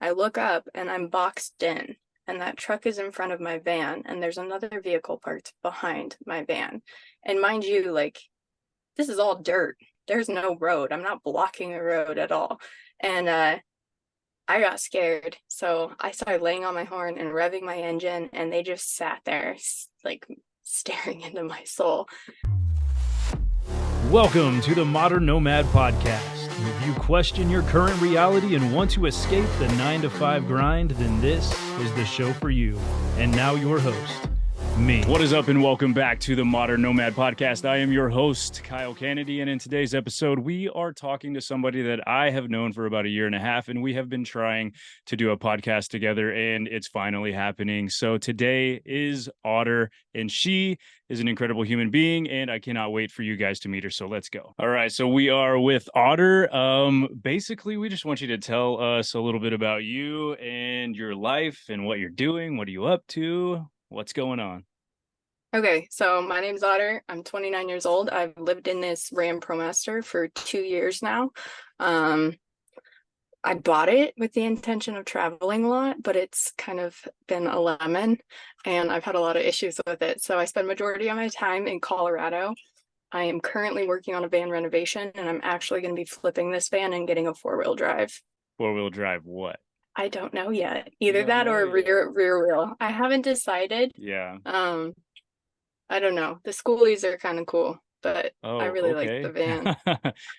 I look up and I'm boxed in, and that truck is in front of my van, and there's another vehicle parked behind my van. And mind you, like, this is all dirt. There's no road. I'm not blocking the road at all. And I got scared. So I started laying on my horn and revving my engine, and they just sat there, like, staring into my soul. Welcome to the Modern Nomad Podcast. If you question your current reality and want to escape the 9-to-5 grind, then this is the show for you. And now your host, me. What is up, and welcome back to the Modern Nomad Podcast. I am your host, Kyle Kennedy, and in today's episode, we are talking to somebody that I have known for about a year and a half, and we have been trying to do a podcast together, and it's finally happening. So today is Otter, and she is an incredible human being, and I cannot wait for you guys to meet her, so let's go. All right, so we are with Otter. Basically, we just want you to tell us a little bit about you and your life and what you're doing. What are you up to? What's going on? Okay, so my name's Otter. I'm 29 years old. I've lived in this Ram ProMaster for 2 years now. I bought it with the intention of traveling a lot, but it's kind of been a lemon, and I've had a lot of issues with it. So I spend majority of my time in Colorado. I am currently working on a van renovation, and I'm actually going to be flipping this van and getting a four-wheel drive. Four-wheel drive what? I don't know yet. Either that or rear wheel. I haven't decided. Yeah. I don't know. The schoolies are kind of cool, but I really like the van.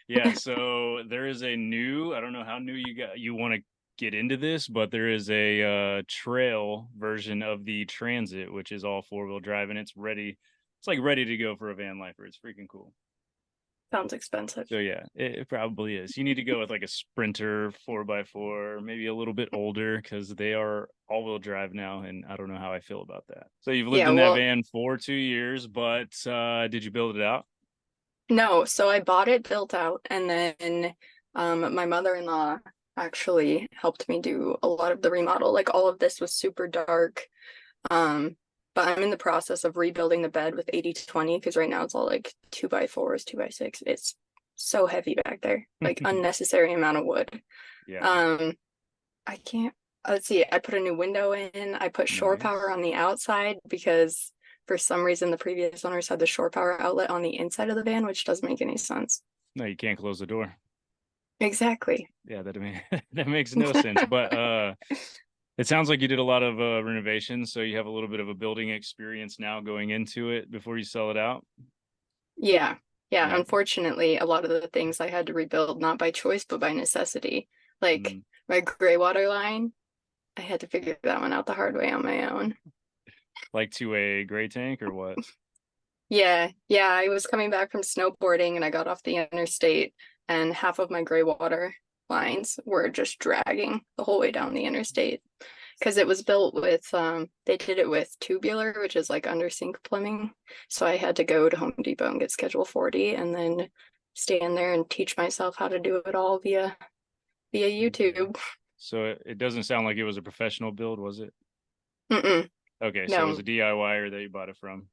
Yeah, so there is a new, I don't know how new you want to get into this, but there is a trail version of the Transit, which is all four-wheel drive, and it's ready. It's like ready to go for a van lifer. It's freaking cool. Sounds expensive. So yeah, it probably is. You need to go with like a Sprinter 4x4, maybe a little bit older, because they are all-wheel drive now, and I don't know how I feel about that. So you've lived in that van for 2 years, but did you build it out? No, so I bought it built out, and then my mother-in-law actually helped me do a lot of the remodel. Like, all of this was super dark. But I'm in the process of rebuilding the bed with 80/20, because right now it's all like 2x4s, 2x6. It's so heavy back there, like unnecessary amount of wood. Yeah. I can't, let's see, I put a new window in. I put shore power on the outside because for some reason the previous owners had the shore power outlet on the inside of the van, which doesn't make any sense. No, you can't close the door. Exactly. Yeah, that makes no sense. But it sounds like you did a lot of renovations, so you have a little bit of a building experience now going into it before you sell it out. Yeah. Unfortunately, a lot of the things I had to rebuild, not by choice, but by necessity. Like my gray water line, I had to figure that one out the hard way on my own. Like to a gray tank or what? Yeah. I was coming back from snowboarding, and I got off the interstate, and half of my gray water lines were just dragging the whole way down the interstate, because it was built with they did it with tubular, which is like under sink plumbing. So I had to go to Home Depot and get Schedule 40 and then stand there and teach myself how to do it all via YouTube. So it doesn't sound like it was a professional build, was it? Mm-mm. Okay, no. So it was a DIYer that you bought it from.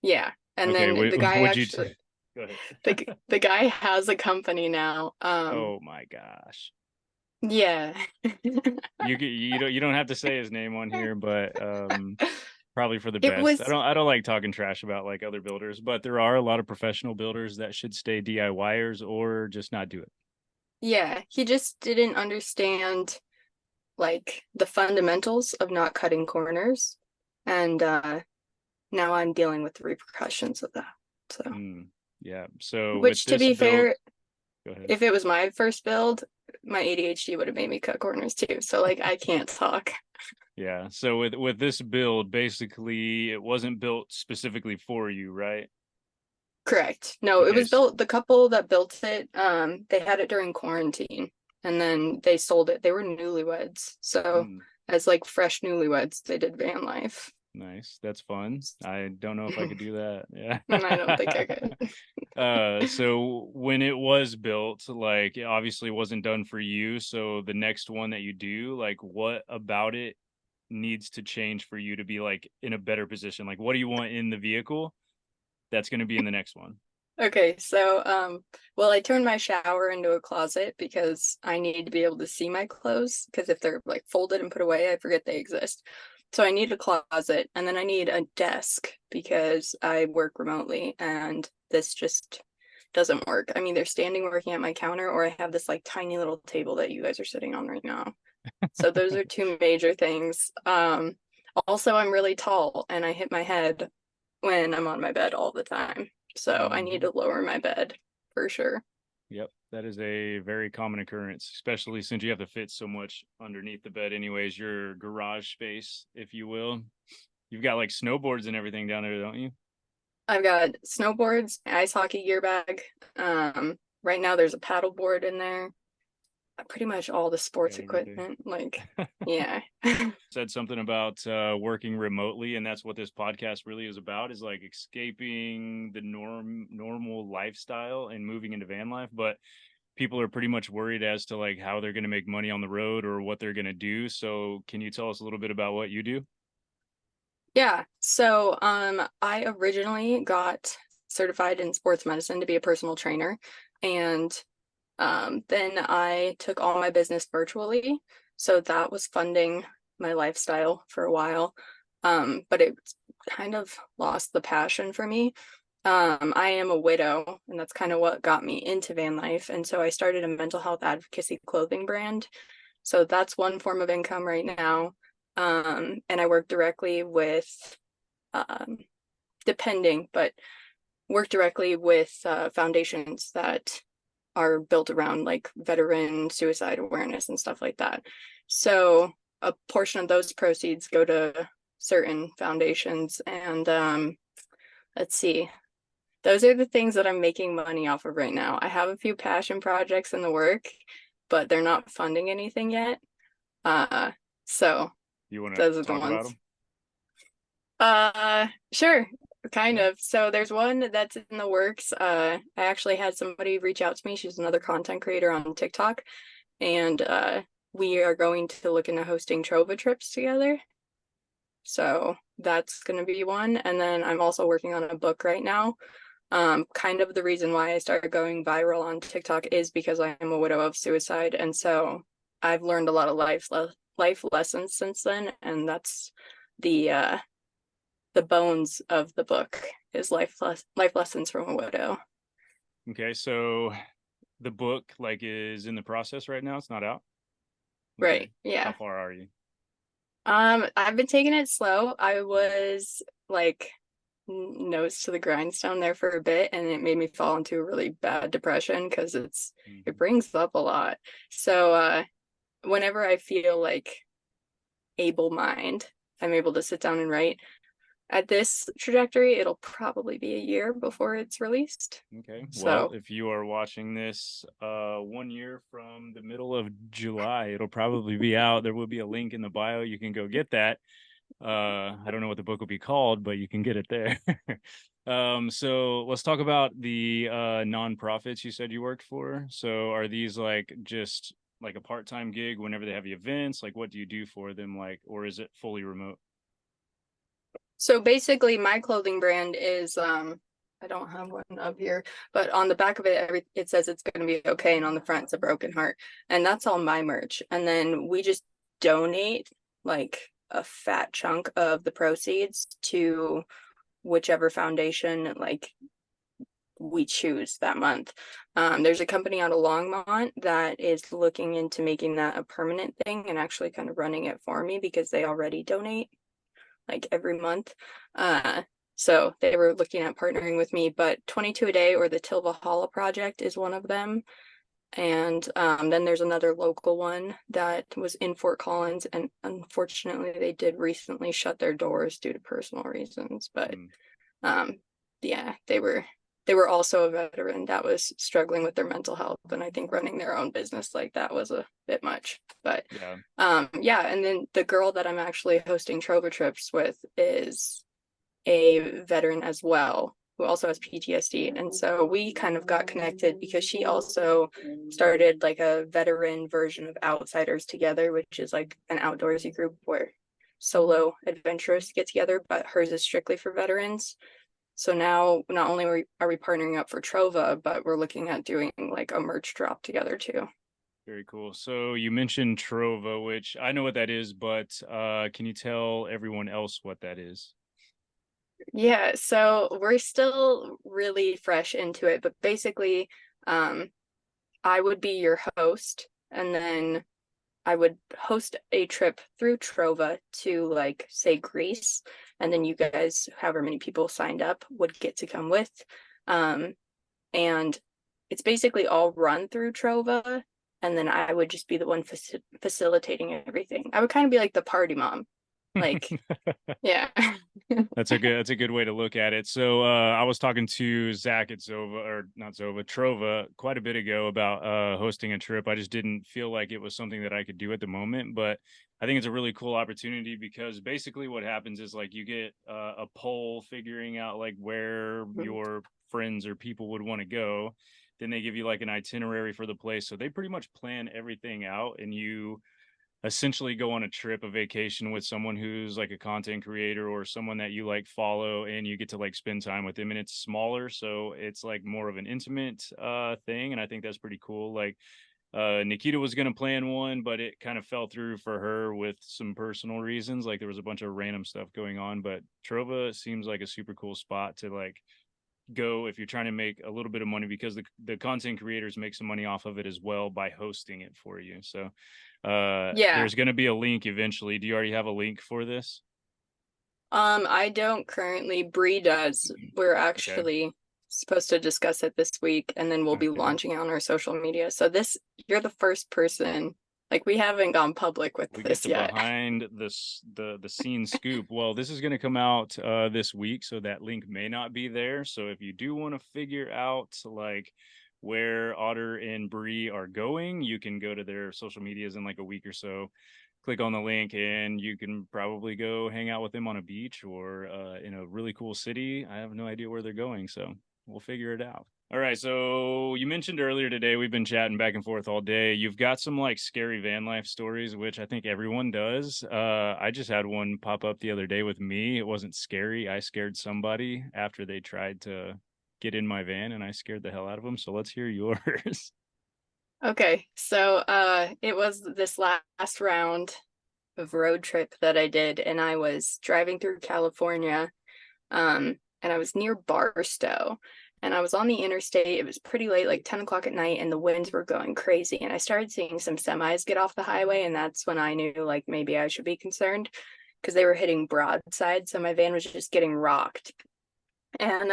Yeah. And then the guy actually Go ahead. the guy has a company now. Oh my gosh. Yeah. you don't have to say his name on here, but probably for the best. I don't like talking trash about like other builders, but there are a lot of professional builders that should stay DIYers or just not do it. Yeah, he just didn't understand like the fundamentals of not cutting corners, and now I'm dealing with the repercussions of that. So yeah. So which, to be fair, go ahead. If it was my first build, my ADHD would have made me cut corners too. So like I can't talk. Yeah. So with this build, basically it wasn't built specifically for you, right? Correct. No, it was built, the couple that built it, they had it during quarantine, and then they sold it. They were newlyweds. So as like fresh newlyweds, they did van life. Nice. That's fun. I don't know if I could do that. Yeah. I don't think I could. So when it was built, like, it obviously wasn't done for you. So the next one that you do, like, what about it needs to change for you to be like in a better position? Like, what do you want in the vehicle that's going to be in the next one? Okay, so well, I turned my shower into a closet because I need to be able to see my clothes because if they're like folded and put away, I forget they exist. So I need a closet and then I need a desk because I work remotely and this just doesn't work. I mean, they're standing working at my counter or I have this like tiny little table that you guys are sitting on right now. So those are two major things. Also I'm really tall and I hit my head when I'm on my bed all the time. So I need to lower my bed for sure. Yep, that is a very common occurrence, especially since you have to fit so much underneath the bed anyways, your garage space, if you will. You've got like snowboards and everything down there, don't you? I've got snowboards, ice hockey gear bag. Right now there's a paddle board in there. Pretty much all the sports equipment. Like, yeah. Said something about working remotely, and that's what this podcast really is about, is like escaping the normal lifestyle and moving into van life. But people are pretty much worried as to like how they're going to make money on the road or what they're going to do. So can you tell us a little bit about what you do? Yeah. So I originally got certified in sports medicine to be a personal trainer. And then I took all my business virtually. So that was funding my lifestyle for a while. But it kind of lost the passion for me. I am a widow, and that's kind of what got me into van life. And so I started a mental health advocacy clothing brand. So that's one form of income right now. And I work directly with, um, depending, but work directly with foundations that are built around like veteran suicide awareness and stuff like that. So a portion of those proceeds go to certain foundations. And let's see, those are the things that I'm making money off of right now. I have a few passion projects in the work, but they're not funding anything yet. So You want those to are the talk about ones. them? Sure, kind of. So there's one that's in the works. I actually had somebody reach out to me. She's another content creator on TikTok, and we are going to look into hosting Trova trips together. So that's going to be one. And then I'm also working on a book right now. Kind of the reason why I started going viral on TikTok is because I am a widow of suicide, and so I've learned a lot of life lessons since then, and that's the bones of the book is life lessons from a widow. Okay, so the book like is in the process right now. It's not out. Okay. Right. Yeah. How far are you? I've been taking it slow. I was like nose to the grindstone there for a bit, and it made me fall into a really bad depression because it brings up a lot. So whenever I feel like able mind, I'm able to sit down and write. At this trajectory, it'll probably be a year before it's released. Okay. So, well, if you are watching this 1 year from the middle of July, it'll probably be out. There will be a link in the bio. You can go get that. I don't know what the book will be called, but you can get it there. So let's talk about the nonprofits you said you worked for. So are these like just like a part-time gig whenever they have events? Like what do you do for them? Like, or is it fully remote? so basically my clothing brand is I don't have one up here, but on the back of it it says it's going to be okay, and on the front it's a broken heart, and that's all my merch. And then we just donate like a fat chunk of the proceeds to whichever foundation like we choose that month. There's a company out of Longmont that is looking into making that a permanent thing and actually kind of running it for me because they already donate like every month. So they were looking at partnering with me, but 22 a Day or the Tilva Halla Project is one of them. And then there's another local one that was in Fort Collins, and unfortunately they did recently shut their doors due to personal reasons. But yeah, they were also a veteran that was struggling with their mental health, and I think running their own business like that was a bit much. But yeah, and then the girl that I'm actually hosting Trova trips with is a veteran as well, who also has PTSD. And so we kind of got connected because she also started like a veteran version of Outsiders Together, which is like an outdoorsy group where solo adventurers get together, but hers is strictly for veterans. So now not only are we partnering up for Trova, but we're looking at doing like a merch drop together too. Very cool. So you mentioned Trova, which I know what that is, but can you tell everyone else what that is? Yeah, so we're still really fresh into it, but basically, I would be your host, and then I would host a trip through Trova to, like, say, Greece, and then you guys, however many people signed up, would get to come with. And it's basically all run through Trova, and then I would just be the one facilitating everything. I would kind of be like the party mom. Like, yeah. That's a good way to look at it. So I was talking to Zach at Zova, or not Zova, Trova, quite a bit ago about hosting a trip. I just didn't feel like it was something that I could do at the moment, but I think it's a really cool opportunity because basically what happens is like you get a poll figuring out like where your friends or people would want to go. Then they give you like an itinerary for the place. So they pretty much plan everything out, and you essentially go on a trip, a vacation with someone who's like a content creator or someone that you like follow, and you get to like spend time with them, and it's smaller, so it's like more of an intimate thing, and I think that's pretty cool. Like Nikita was going to plan one, but it kind of fell through for her with some personal reasons. Like there was a bunch of random stuff going on, but Trova seems like a super cool spot to like go if you're trying to make a little bit of money, because the content creators make some money off of it as well by hosting it for you. So Yeah. there's going to be a link eventually. Do you already have a link for this? I don't currently. Bree does. We're Okay. actually supposed to discuss it this week, and then we'll be Okay. launching it on our social media. So you're the first person. Like, we haven't gone public with We this get the yet. behind the scene scoop. Well, this is going to come out this week, so that link may not be there. So if you do want to figure out like where Otter and Bree are going, you can go to their social medias in like a week or so, click on the link, and you can probably go hang out with them on a beach or in a really cool city. I have no idea where they're going, so we'll figure it out. All right, so you mentioned earlier today, we've been chatting back and forth all day. You've got some like scary van life stories, which I think everyone does. I just had one pop up the other day with me. It wasn't scary. I scared somebody after they tried to get in my van, and I scared the hell out of them. So let's hear yours. Okay, so it was this last round of road trip that I did, and I was driving through California, and I was near Barstow, and I was on the interstate. It was pretty late, like 10 o'clock at night, and the winds were going crazy, and I started seeing some semis get off the highway, and that's when I knew like maybe I should be concerned, because they were hitting broadside, so my van was just getting rocked. And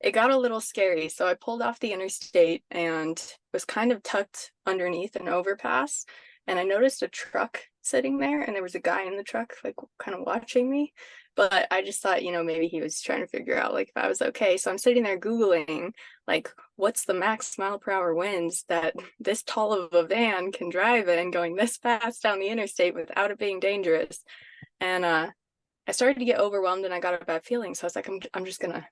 it got a little scary. So I pulled off the interstate and was kind of tucked underneath an overpass. And I noticed a truck sitting there, and there was a guy in the truck, like kind of watching me. But I just thought, maybe he was trying to figure out like if I was okay. So I'm sitting there Googling, like, what's the max mile per hour winds that this tall of a van can drive in going this fast down the interstate without it being dangerous. And I started to get overwhelmed, and I got a bad feeling. So I was like, I'm just gonna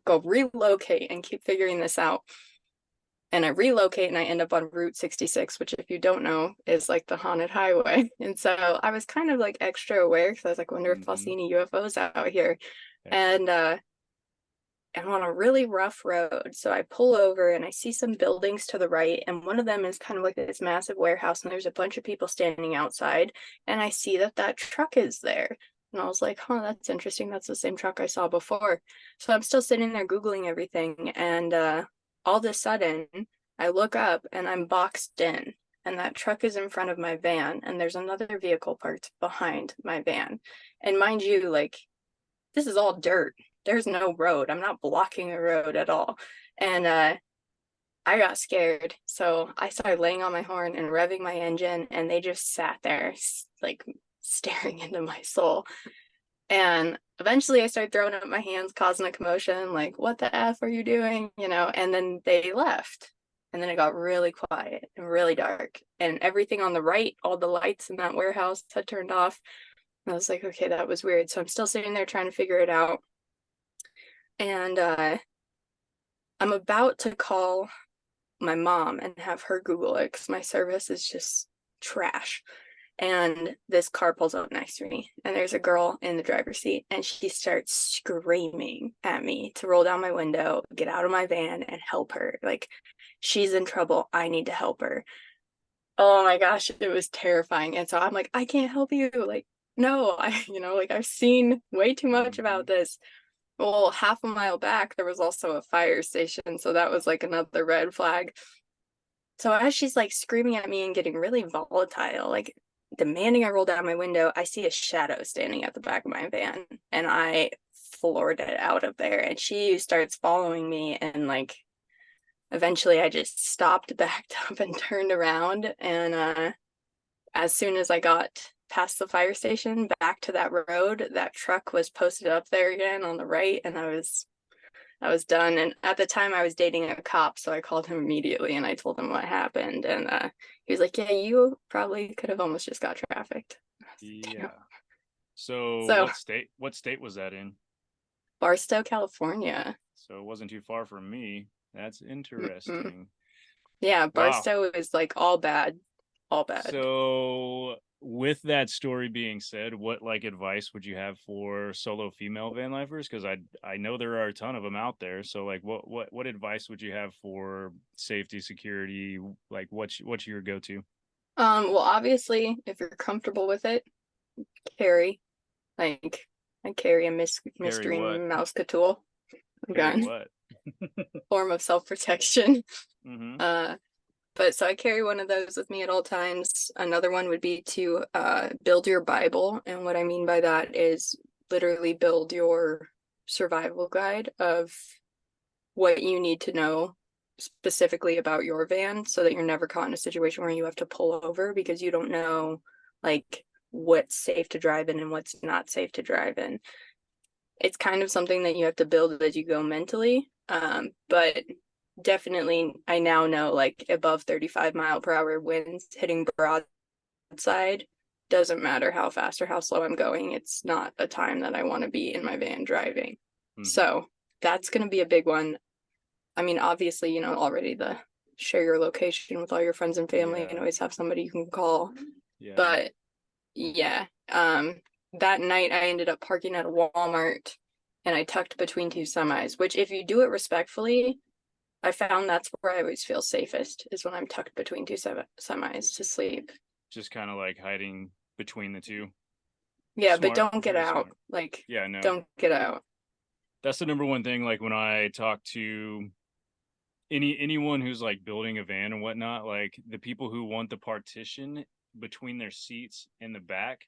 go relocate and keep figuring this out. And I relocate, and I end up on Route 66, which, if you don't know, is like the haunted highway. And so I was kind of like extra aware, because I was like, wonder if I'll see any UFOs out here. And I'm on a really rough road. So I pull over, and I see some buildings to the right, and one of them is kind of like this massive warehouse, and there's a bunch of people standing outside, and I see that truck is there. And I was like, huh, that's interesting. That's the same truck I saw before. So I'm still sitting there Googling everything. And all of a sudden, I look up, and I'm boxed in. And that truck is in front of my van. And there's another vehicle parked behind my van. And mind you, like, this is all dirt. There's no road. I'm not blocking a road at all. And I got scared. So I started laying on my horn and revving my engine. And they just sat there, like, staring into my soul. And eventually I started throwing up my hands, causing a commotion, like, what the F are you doing? And then they left. And then it got really quiet and really dark. And everything on the right, all the lights in that warehouse had turned off. And I was like, okay, that was weird. So I'm still sitting there trying to figure it out. And I'm about to call my mom and have her Google it, because my service is just trash. And this car pulls up next to me, and there's a girl in the driver's seat, and she starts screaming at me to roll down my window, get out of my van, and help her. Like, she's in trouble. I need to help her. Oh my gosh, it was terrifying. And so I'm like, I can't help you. Like, no, I've seen way too much about this. Well, half a mile back, there was also a fire station. So that was like another red flag. So as she's like screaming at me and getting really volatile, like demanding I roll down my window, I see a shadow standing at the back of my van, and I floored it out of there. And she starts following me, and like eventually I just stopped, backed up, and turned around. And as soon as I got past the fire station back to that road, that truck was posted up there again on the right, and I was done. And at the time I was dating a cop, so I called him immediately and I told him what happened. And he was like, yeah, you probably could have almost just got trafficked. Yeah. So what state was that in? Barstow, California. So it wasn't too far from me. That's interesting. Mm-hmm. Yeah, Barstow is like all bad. So with that story being said, what like advice would you have for solo female van lifers? Because I know there are a ton of them out there. So like what advice would you have for safety, security? Like what's your go-to? Well, obviously, if you're comfortable with it, carry. Like, I carry a mystery mouse tool gun. What? Form of self-protection. Mm-hmm. But so I carry one of those with me at all times. Another one would be to build your Bible. And what I mean by that is literally build your survival guide of what you need to know specifically about your van, so that you're never caught in a situation where you have to pull over because you don't know like what's safe to drive in and what's not safe to drive in. It's kind of something that you have to build as you go mentally. But definitely I now know like above 35-mile-per-hour winds hitting broadside, doesn't matter how fast or how slow I'm going, it's not a time that I want to be in my van driving. Mm-hmm. So that's going to be a big one. I mean, obviously, already the share your location with all your friends and family and always have somebody you can call. Yeah. But yeah, that night I ended up parking at a Walmart, and I tucked between two semis, which if you do it respectfully, I found that's where I always feel safest, is when I'm tucked between two semis to sleep. Just kind of like hiding between the two. Yeah, smart, but don't get out. Smart. Like, yeah, no, don't get out. That's the number one thing. Like when I talk to anyone who's like building a van and whatnot, like the people who want the partition between their seats in the back,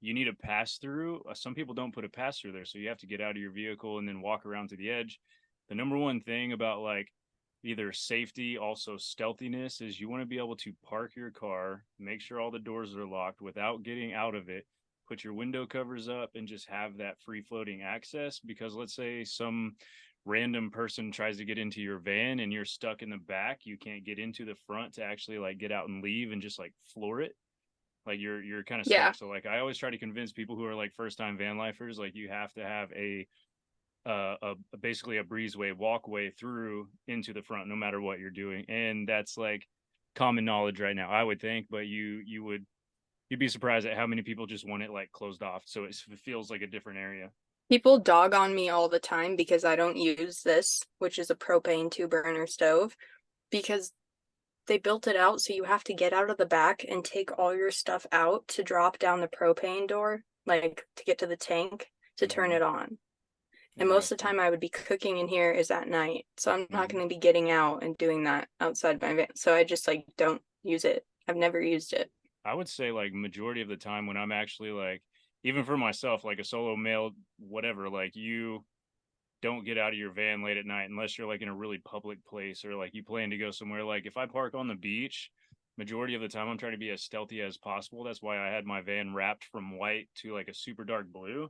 you need a pass through. Some people don't put a pass through there, so you have to get out of your vehicle and then walk around to the edge. The number one thing about like either safety, also stealthiness, is you want to be able to park your car, make sure all the doors are locked without getting out of it, put your window covers up, and just have that free floating access. Because let's say some random person tries to get into your van and you're stuck in the back, you can't get into the front to actually like get out and leave and just like floor it. Like you're kind of stuck. Yeah. So like I always try to convince people who are like first time van lifers, like you have to have basically a breezeway walkway through into the front no matter what you're doing. And that's like common knowledge right now, I would think, but you'd be surprised at how many people just want it like closed off, so it feels like a different area. People dog on me all the time because I don't use this, which is a propane 2-burner stove, because they built it out so you have to get out of the back and take all your stuff out to drop down the propane door, like to get to the tank to turn it on. And most of the time I would be cooking in here is at night. So I'm not going to be getting out and doing that outside my van. So I just like don't use it. I've never used it. I would say like majority of the time when I'm actually like, even for myself, like a solo male, whatever, like you don't get out of your van late at night unless you're like in a really public place or like you plan to go somewhere. Like if I park on the beach, majority of the time I'm trying to be as stealthy as possible. That's why I had my van wrapped from white to like a super dark blue,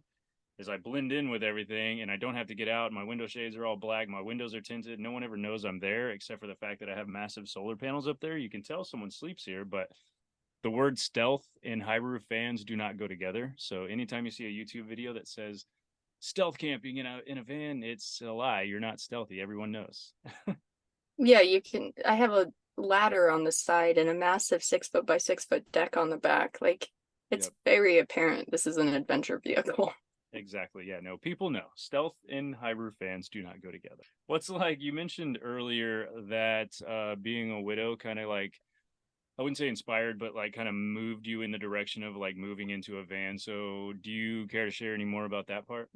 is I blend in with everything and I don't have to get out. My window shades are all black. My windows are tinted. No one ever knows I'm there except for the fact that I have massive solar panels up there. You can tell someone sleeps here, but the word stealth and high roof vans do not go together. So anytime you see a YouTube video that says stealth camping in a van, it's a lie. You're not stealthy. Everyone knows. Yeah, you can. I have a ladder on the side and a massive 6-foot by 6-foot deck on the back. Like It's very apparent this is an adventure vehicle. Exactly. Yeah, no, people know stealth and high roof vans do not go together. What's like you mentioned earlier that being a widow kind of like, I wouldn't say inspired, but like kind of moved you in the direction of like moving into a van. So do you care to share any more about that part?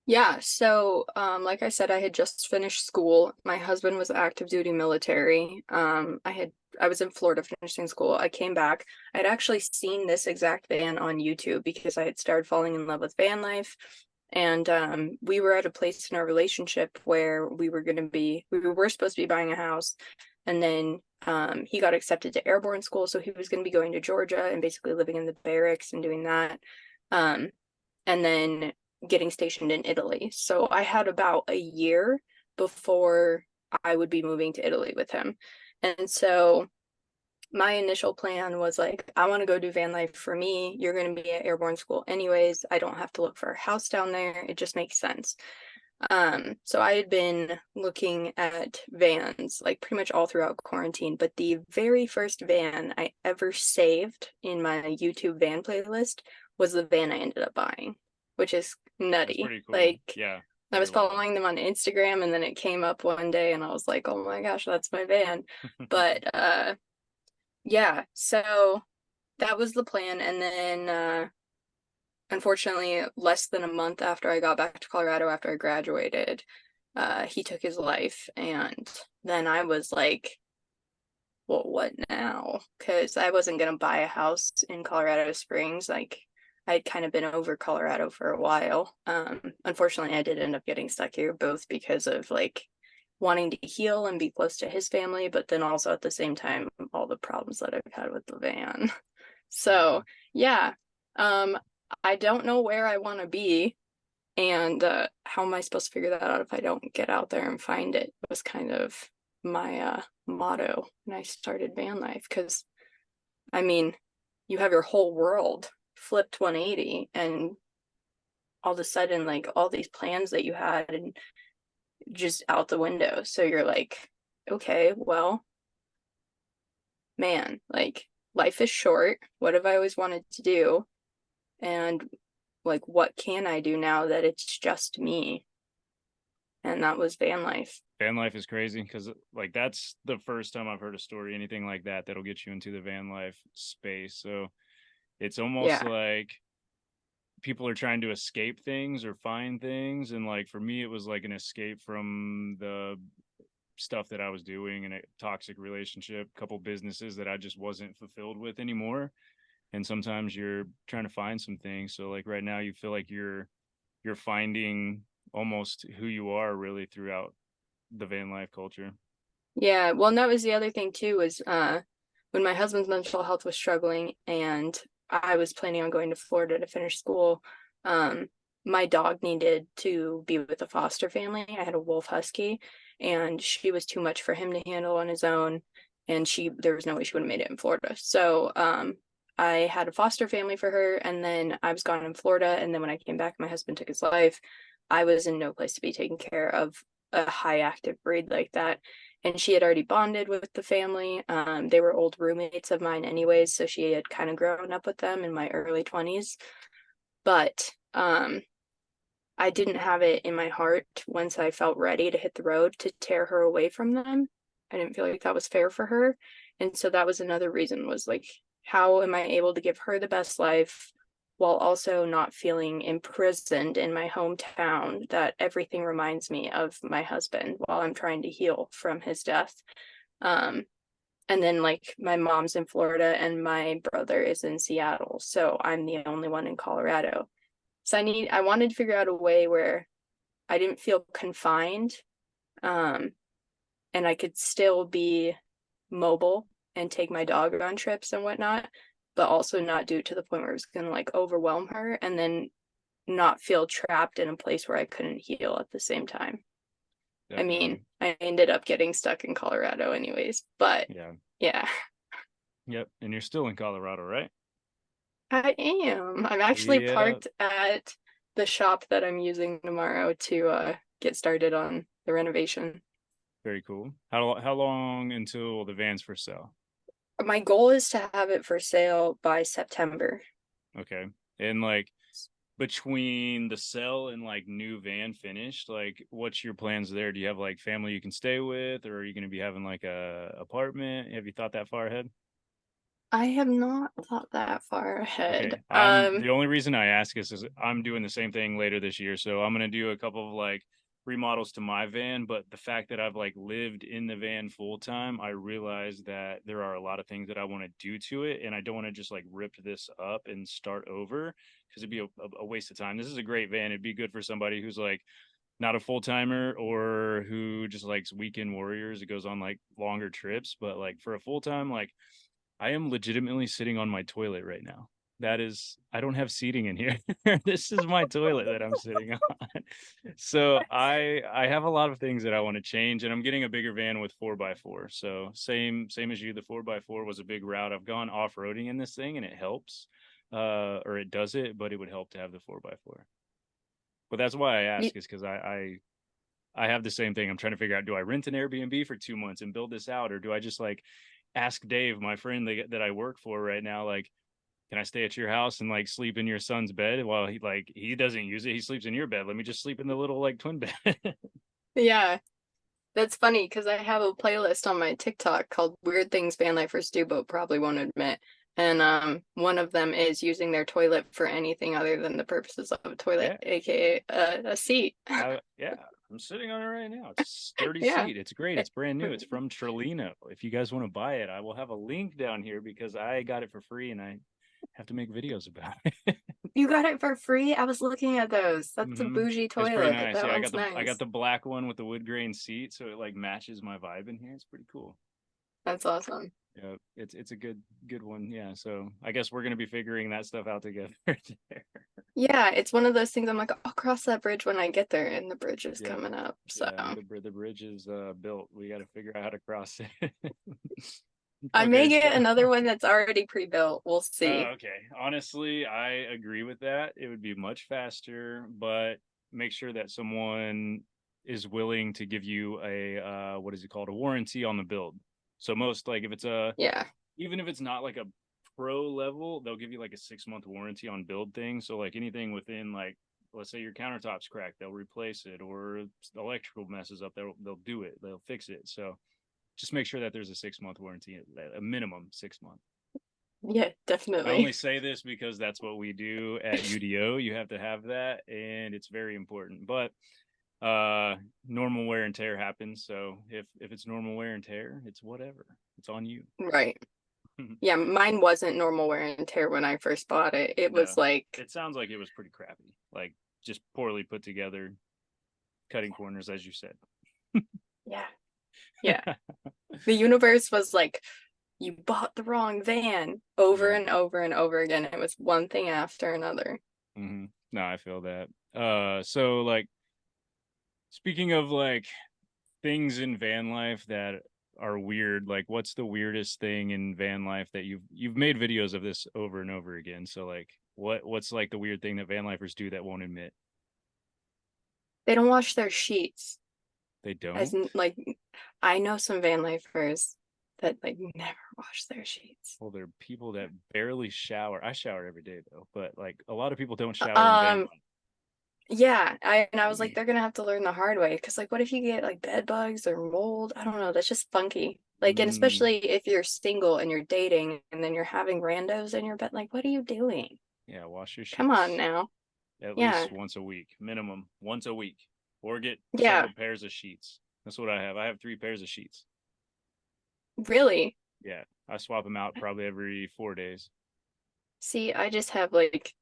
Yeah, so like I said, I had just finished school. My husband was active duty military. I was in Florida finishing school. I came back. I'd actually seen this exact van on YouTube because I had started falling in love with van life. And we were at a place in our relationship where we were supposed to be buying a house. And then he got accepted to airborne school, so he was going to be going to Georgia and basically living in the barracks and doing that. Um, and then getting stationed in Italy. So I had about a year before I would be moving to Italy with him. And so my initial plan was like, I want to go do van life for me. You're going to be at airborne school anyways. I don't have to look for a house down there. It just makes sense. So I had been looking at vans like pretty much all throughout quarantine, but the very first van I ever saved in my YouTube van playlist was the van I ended up buying, which is nutty. That's pretty cool. Like, yeah, I was following them on Instagram and then it came up one day and I was like, oh my gosh, that's my van. But yeah, so that was the plan. And then unfortunately, less than a month after I got back to Colorado after I graduated, he took his life. And then I was like, well, what now? Because I wasn't going to buy a house in Colorado Springs. Like, I'd kind of been over Colorado for a while. Unfortunately, I did end up getting stuck here, both because of like wanting to heal and be close to his family, but then also at the same time, all the problems that I've had with the van. So yeah, I don't know where I want to be, and how am I supposed to figure that out if I don't get out there and find it? Was kind of my motto when I started van life. Because I mean, you have your whole world flipped 180 and all of a sudden like all these plans that you had and just out the window. So you're like, okay, well, man, like life is short. What have I always wanted to do? And like, what can I do now that it's just me? And that was van life. Van life is crazy because like that's the first time I've heard a story, anything like that, that'll get you into the van life space. So it's almost like people are trying to escape things or find things. And like for me, it was like an escape from the stuff that I was doing in a toxic relationship, a couple businesses that I just wasn't fulfilled with anymore. And sometimes you're trying to find some things. So like right now you feel like you're finding almost who you are really throughout the van life culture. Yeah, well, and that was the other thing too, was when my husband's mental health was struggling and I was planning on going to Florida to finish school, my dog needed to be with a foster family. I had a wolf husky and she was too much for him to handle on his own, and there was no way she would have made it in Florida. So I had a foster family for her, and then I was gone in Florida, and then when I came back, my husband took his life. I was in no place to be taking care of a high active breed like that. And she had already bonded with the family. They were old roommates of mine anyways, so she had kind of grown up with them in my early 20s. But I didn't have it in my heart once I felt ready to hit the road to tear her away from them. I didn't feel like that was fair for her. And so that was another reason, was like, how am I able to give her the best life while also not feeling imprisoned in my hometown that everything reminds me of my husband while I'm trying to heal from his death. And then like my mom's in Florida and my brother is in Seattle. So I'm the only one in Colorado. So I wanted to figure out a way where I didn't feel confined, and I could still be mobile and take my dog on trips and whatnot, but also not do it to the point where it was going to like overwhelm her and then not feel trapped in a place where I couldn't heal at the same time. Definitely. I mean, I ended up getting stuck in Colorado anyways, but yeah. Yep. And you're still in Colorado, right? I am. I'm actually parked at the shop that I'm using tomorrow to get started on the renovation. Very cool. How long until the van's for sale? My goal is to have it for sale by September. Okay. And like between the sell and like new van finished, like what's your plans there? Do you have like family you can stay with, or are you going to be having like a apartment? Have you thought that far ahead? I have not thought that far Okay. ahead. I'm the only reason I ask is I'm doing the same thing later this year. So I'm gonna do a couple of like remodels to my van, but the fact that I've like lived in the van full time, I realize that there are a lot of things that I want to do to it, and I don't want to just like rip this up and start over because it'd be a waste of time. This is a great van. It'd be good for somebody who's like not a full timer or who just likes weekend warriors. It goes on like longer trips, but like for a full time, like I am legitimately sitting on my toilet right now. That is, I don't have seating in here. This is my toilet that I'm sitting on. So I have a lot of things that I want to change, and I'm getting a bigger van with 4x4. So same as you. The 4x4 was a big route. I've gone off-roading in this thing, and it helps, or it does it, but it would help to have the 4x4. But that's why I ask, is because I have the same thing. I'm trying to figure out, do I rent an Airbnb for 2 months and build this out, or do I just like ask Dave, my friend that I work for right now, like, can I stay at your house and like sleep in your son's bed while he doesn't use it? He sleeps in your bed. Let me just sleep in the little like twin bed. Yeah, that's funny because I have a playlist on my TikTok called Weird Things Van Lifers Do But Probably Won't Admit. And one of them is using their toilet for anything other than the purposes of a toilet, Yeah. aka a seat. Yeah, I'm sitting on it right now. It's a sturdy Yeah. seat. It's great. It's brand new. It's from Trelino. If you guys want to buy it, I will have a link down here because I got it for free and I have to make videos about it. You got it for free? I was looking at those. That's a Mhm. bougie It's pretty toilet. nice. That Yeah, one's I got nice. the black one with the wood grain seat, so it like matches my vibe in here. It's pretty cool. That's awesome. Yeah, it's a good one. Yeah, so I guess we're gonna be figuring that stuff out together there. Yeah, it's one of those things I'm like, I'll cross that bridge when I get there, and the bridge is Yeah, coming up. So yeah. The bridge is built. We got to figure out how to cross it. I may Okay, so get another one that's already pre-built. We'll see. okay. Honestly, I agree with that. It would be much faster, but make sure that someone is willing to give you a what is it called? A warranty on the build. So most like if it's a Yeah. even if it's not like a pro level, they'll give you like a 6 month warranty on build things. So like anything within like let's say your countertop's cracked, they'll replace it, or the electrical messes up, they'll do it, they'll fix it. So just make sure that there's a 6 month warranty, a minimum 6 month. Yeah, I definitely. only say this because that's what we do at UDO. You have to have that, and it's very important. But normal wear and tear happens. So if it's normal wear and tear, it's whatever. It's on you. Right. Yeah, mine wasn't normal wear and tear when I first bought it. It was No, like, it sounds like it was pretty crappy, like just poorly put together, cutting corners, as you said. yeah, yeah. The universe was like, you bought the wrong van over Yeah. and over and over again. It was one thing after another. Mm-hmm. No, I feel that. So like speaking of like things in van life that are weird, like what's the weirdest thing in van life that you've made videos of this over and over again? So like what's like the weird thing that van lifers do that won't admit? They don't wash their sheets. They As don't? in, like, I know some van lifers that like never wash their sheets. Well, there are people that barely shower. I shower every day though, but like a lot of people don't shower in van Um, life. yeah, I was like, they're gonna have to learn the hard way because like, what if you get like bed bugs or mold? I don't know. That's just funky. Like, and Mm, especially if you're single and you're dating and then you're having randos in your bed, like, what are you doing? yeah, wash your Come on sheets now. at Yeah, least once a week, minimum once a week, or get yeah, several pairs of sheets. That's what I have. I have 3 pairs of sheets. really. Yeah, I swap them out probably every 4 days. See, I just have like,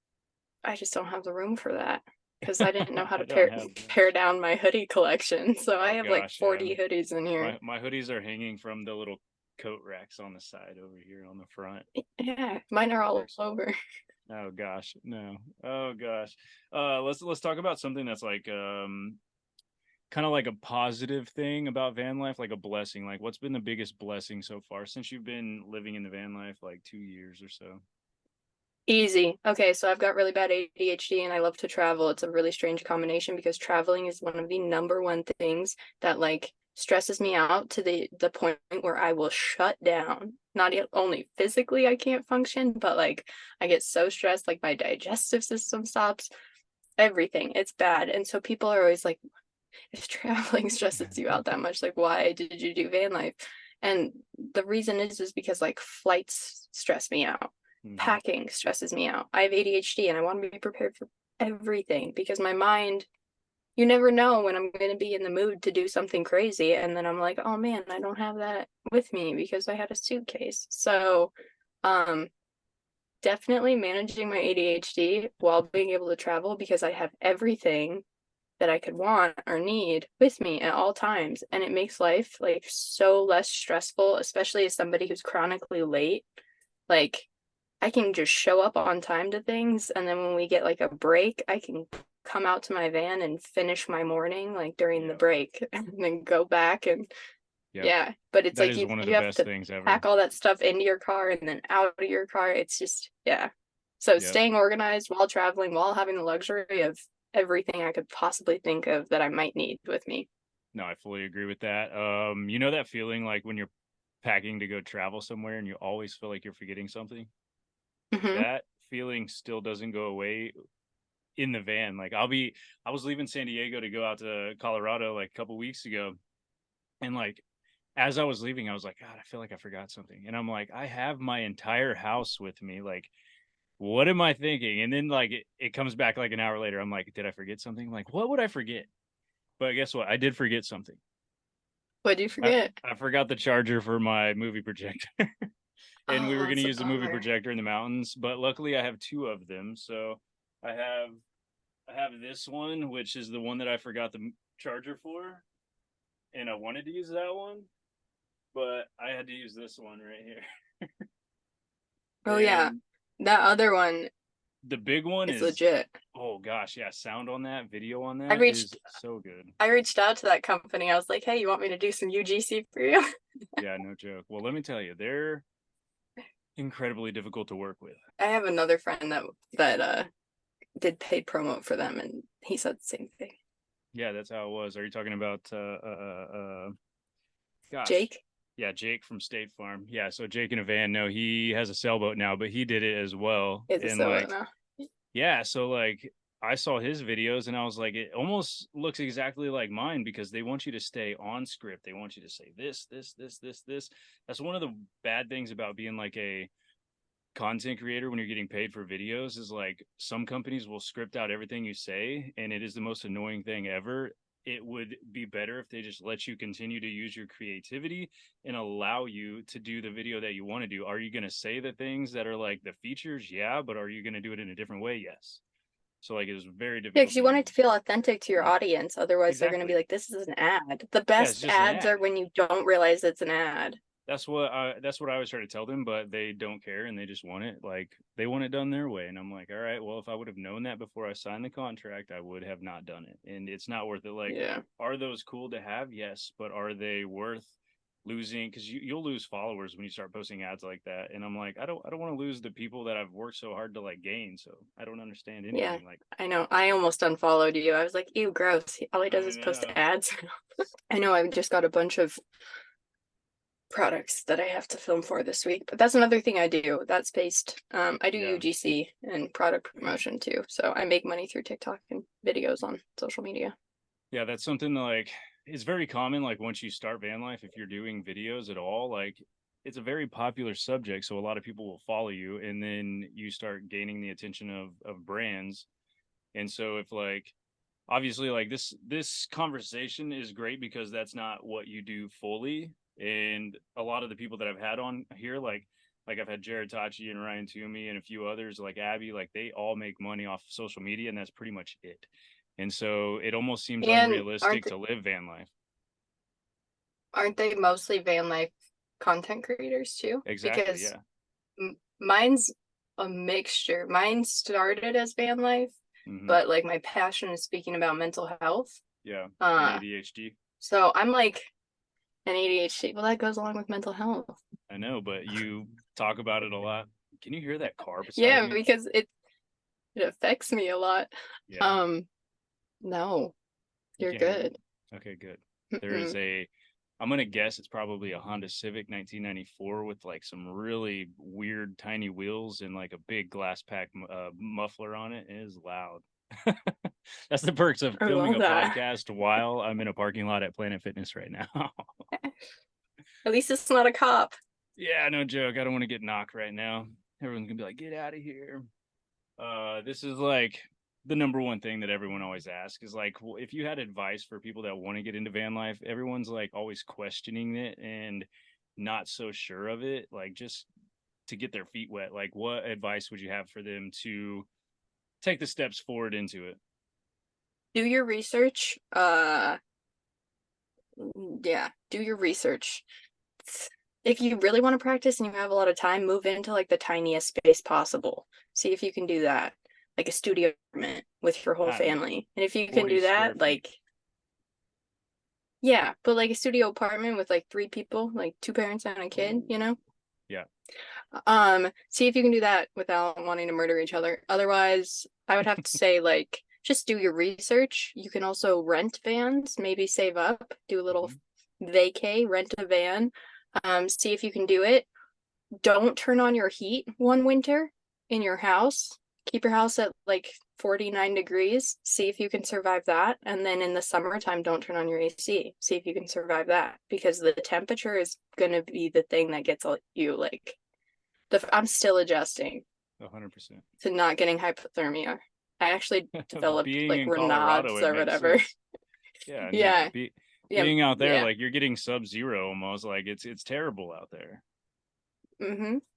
I just don't have the room for that because I didn't know how to I don't pare have. pare down my hoodie collection. So I Oh have like gosh, yeah. 40 hoodies in here. My hoodies are hanging from the little coat racks on the side over here on the front. Yeah, mine are all over. Oh gosh, no. Oh gosh. Let's talk about something that's like kind of like a positive thing about van life, like a blessing. Like what's been the biggest blessing so far since you've been living in the van life, like 2 years or so? Easy. Okay, so I've got really bad ADHD and I love to travel. It's a really strange combination because traveling is one of the number one things that like stresses me out to the point where I will shut down. Not only physically I can't function, but like I get so stressed, like my digestive system stops, everything. It's bad. And so people are always like, if traveling stresses you out that much, like why did you do van life? And the reason is because like flights stress me out. Packing stresses me out. I have ADHD and I want to be prepared for everything because my mind, you never know when I'm going to be in the mood to do something crazy. And then I'm like, oh man, I don't have that with me because I had a suitcase. So, definitely managing my ADHD while being able to travel because I have everything that I could want or need with me at all times. And it makes life like so less stressful, especially as somebody who's chronically late. Like, I can just show up on time to things, and then when we get like a break, I can come out to my van and finish my morning like during the break and then go back and but it's that like is one of you the have best to things ever. pack all that stuff into your car and then out of your car. It's just so staying organized while traveling, while having the luxury of everything I could possibly think of that I might need with me. No, I fully agree with that. You know that feeling like when you're packing to go travel somewhere and you always feel like you're forgetting something? That feeling still doesn't go away in the van. Like I was leaving San Diego to go out to Colorado like a couple weeks ago, and like as I was leaving, I was like, God, I feel like I forgot something. And I'm like, I have my entire house with me. Like, what am I thinking? And then like it comes back like an hour later. I'm like, did I forget something? Like, what would I forget? But guess what? I did forget something. What do you forget? I forgot the charger for my movie projector. And we were going to That's a use the movie bummer. projector in the mountains, but luckily I have two of them. So I have this one, which is the one that I forgot the charger for, and I wanted to use that one, but I had to use this one right here. Oh yeah, And that other one the big one is is, legit. oh gosh, yeah, sound on that, video on I that reached is so good. I reached out to that company. I was like, hey, you want me to do some UGC for you? Yeah, no joke. Well, let me tell you, they're incredibly difficult to work with. I have another friend that did paid promo for them, and he said the same thing. Yeah, that's how it was. Are you talking about gosh, Jake? Yeah, Jake from State Farm. Yeah, so Jake in a van. No, he has a sailboat now, but he did it as well. Is it And so like, now? yeah, so like I saw his videos and I was like, it almost looks exactly like mine because they want you to stay on script. They want you to say this, this, this, this, this. That's one of the bad things about being like a content creator when you're getting paid for videos is like some companies will script out everything you say, and it is the most annoying thing ever. It would be better if they just let you continue to use your creativity and allow you to do the video that you want to do. Are you going to say the things that are like the features? Yeah, but are you going to do it in a different way? Yes. So like it was very Yeah, difficult because you want it to feel authentic to your audience. Otherwise, they're going to be exactly. like, this is an ad. The Yeah, it's best just an ads ad. are when you don't realize it's an ad. That's what I always try to tell them, but they don't care and they just want it like they want it done their way. And I'm like, all right, well, if I would have known that before I signed the contract, I would have not done it. And it's not worth it. Like, are those cool to have? Yes, but are they worth losing? Because you'll lose followers when you start posting ads like that. And I'm like, I don't want to lose the people that I've worked so hard to like gain. So I don't understand anything. Yeah, Like, I know. I almost unfollowed you. I was like, ew, gross. All he does is post ads. I know. I just got a bunch of products that I have to film for this week, but that's another thing I do. That's based. I do UGC and product promotion too. So I make money through TikTok and videos on social media. Yeah, that's something like it's very common. Like once you start van life, if you're doing videos at all, like it's a very popular subject. So a lot of people will follow you, and then you start gaining the attention of brands. And so if like obviously like this conversation is great because that's not what you do fully. And a lot of the people that I've had on here, like I've had Jared Tachi and Ryan Toomey and a few others like Abby, like they all make money off social media, and that's pretty much it. And so it almost seems unrealistic to live van life. Aren't they mostly van life content creators too? Exactly. Because mine's a mixture. Mine started as van life, but like my passion is speaking about mental health. Yeah. And ADHD. So I'm like an ADHD. Well, that goes along with mental health. I know, but you talk about it a lot. Can you hear that car beside me? Because it affects me a lot. Yeah. No, you're good. Okay, good. There is a I'm gonna guess it's probably a Honda Civic 1994 with like some really weird tiny wheels and like a big glass pack muffler on it. It is loud. That's the perks of I filming a love that. podcast while I'm in a parking lot at Planet Fitness right now. At least it's not a cop. Yeah, no joke. I don't want to get knocked right now. Everyone's gonna be like, "Get out of here." This is like the number one thing that everyone always asks is like, well, if you had advice for people that want to get into van life, everyone's like always questioning it and not so sure of it, like just to get their feet wet. Like, what advice would you have for them to take the steps forward into it? Do your research. Yeah, do your research. If you really want to practice and you have a lot of time, move into like the tiniest space possible. See if you can do that, like a studio apartment with your whole family. And if you can 40 do square that, feet. like, yeah, but like a studio apartment with like 3 people, like 2 parents and a kid, you know? Yeah. See if you can do that without wanting to murder each other. Otherwise, I would have to say like just do your research. You can also rent vans, maybe save up, do a little vacay, rent a van. See if you can do it. Don't turn on your heat one winter in your house. Keep your house at like 49 degrees. See if you can survive that. And then in the summertime, don't turn on your AC. See if you can survive that, because the temperature is going to be the thing that gets you like I'm still adjusting 100%. to not getting hypothermia. I actually developed Being like in Colorado, Raynaud's it or makes whatever. sense. Yeah. Yeah. Yeah. Being out there, yeah. like you're getting sub-zero almost. Like it's terrible out there.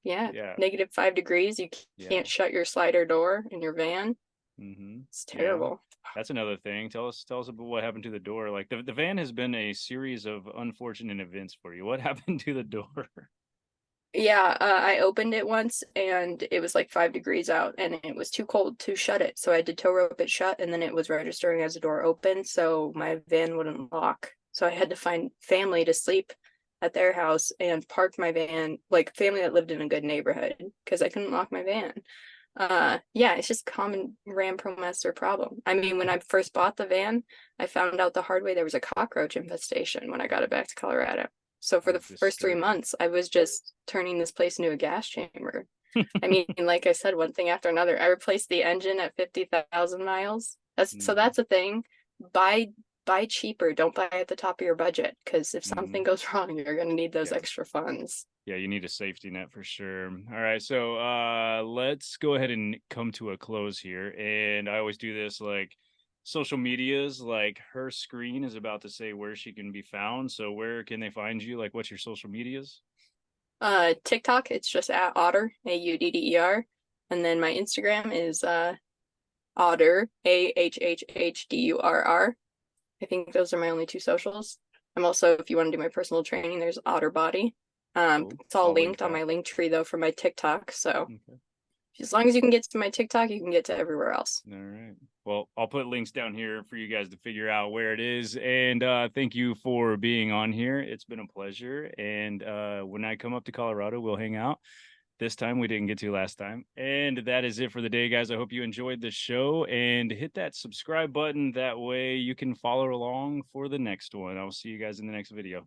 Yeah. Yeah. -5 degrees. You can't shut your slider door in your van. It's terrible. Yeah. That's another thing. Tell us about what happened to the door. Like the van has been a series of unfortunate events for you. What happened to the door? Yeah, I opened it once and it was like 5 degrees out and it was too cold to shut it. So I had to tow rope it shut, and then it was registering as a door open, so my van wouldn't lock. So I had to find family to sleep at their house and park my van, like family that lived in a good neighborhood, because I couldn't lock my van. Yeah, it's just common Ram Master problem. I mean, when I first bought the van, I found out the hard way there was a cockroach infestation when I got it back to Colorado. So for the first 3 months, I was just turning this place into a gas chamber. I mean, like I said, one thing after another. I replaced the engine at 50,000 miles. So that's a thing. Buy cheaper. Don't buy at the top of your budget, because if something goes wrong, you're going to need those extra funds. Yeah, you need a safety net for sure. All right, so let's go ahead and come to a close here. And I always do this, like social medias, like her screen is about to say where she can be found. So where can they find you? Like, what's your social medias? TikTok, it's just at Otter, AUDDER. And then my Instagram is Audder, AHHHDURR. I think those are my only 2 socials. I'm also, if you want to do my personal training, there's Otter Body. Cool. It's all linked on my link tree though for my TikTok. So as long as you can get to my TikTok, you can get to everywhere else. All right. Well, I'll put links down here for you guys to figure out where it is. And thank you for being on here. It's been a pleasure. And when I come up to Colorado, we'll hang out. This time we didn't get to last time. And that is it for the day, guys. I hope you enjoyed the show, and hit that subscribe button. That way you can follow along for the next one. I'll see you guys in the next video.